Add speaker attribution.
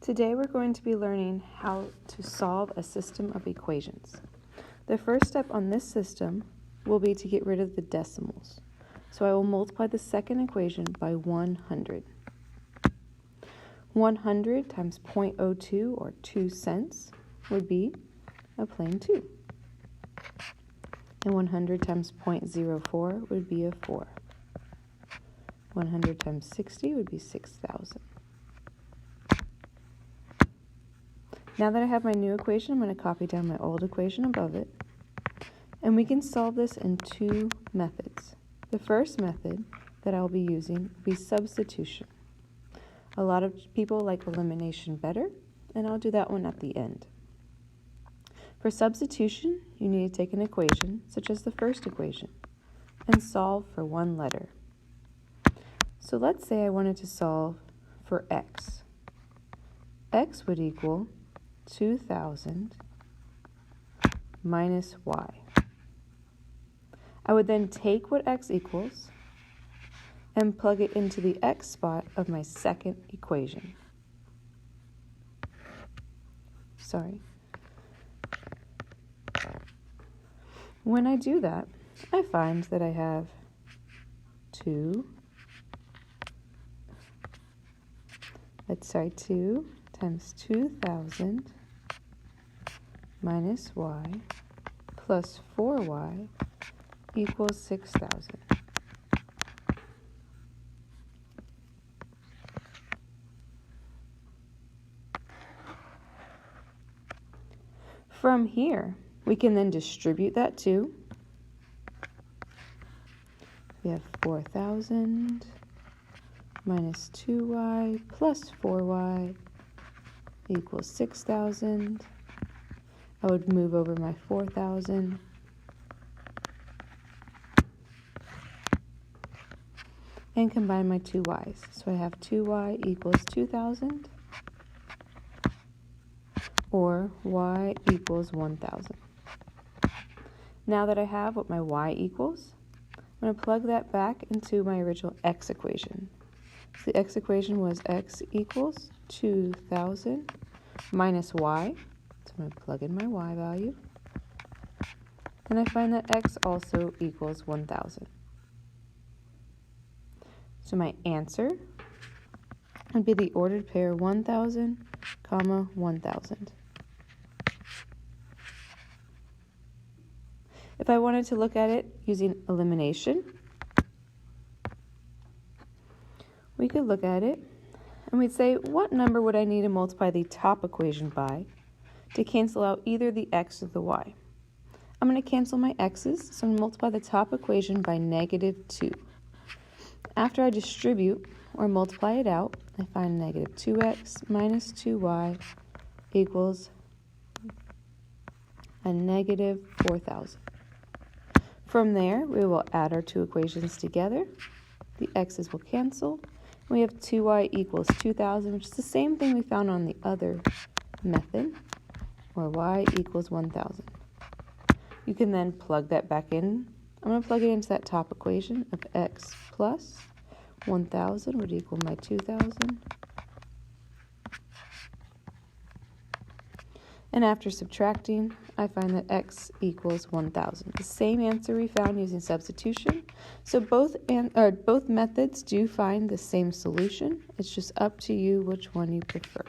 Speaker 1: Today we're going to be learning how to solve a system of equations. The first step on this system will be to get rid of the decimals. So I will multiply the second equation by 100. 100 times 0.02 or 2 cents would be a plain 2. And 100 times 0.04 would be a 4. 100 times 60 would be 6,000. Now that I have my new equation, I'm going to copy down my old equation above it. And we can solve this in two methods. The first method that I'll be using will be substitution. A lot of people like elimination better, and I'll do that one at the end. For substitution, you need to take an equation, such as the first equation, and solve for one letter. So let's say I wanted to solve for x. X would equal 2,000 minus y. I would then take what x equals and plug it into the x spot of my second equation. When I do that, I find that I have 2 times 2,000 minus y plus 4y equals 6,000. From here, we can then distribute that too. We have 4,000 minus 2y plus 4y equals 6,000. I would move over my 4,000. And combine my two y's. So I have 2y equals 2,000 or y equals 1,000. Now that I have what my y equals, I'm going to plug that back into my original x equation. So the x equation was x equals 2,000 minus y. So I'm going to plug in my y value. And I find that x also equals 1,000. So my answer would be the ordered pair 1,000, 1,000. If I wanted to look at it using elimination, we could look at it and we'd say, what number would I need to multiply the top equation by to cancel out either the x or the y? I'm going to cancel my x's, so I'm going to multiply the top equation by -2. After I distribute or multiply it out, I find -2x minus 2y equals a -4,000. From there, we will add our two equations together. The x's will cancel. We have 2y equals 2,000, which is the same thing we found on the other method, or y equals 1,000. You can then plug that back in. I'm going to plug it into that top equation of x plus 1,000 would equal my 2,000. And after subtracting, I find that x equals 1,000. The same answer we found using substitution. So both methods do find the same solution. It's just up to you which one you prefer.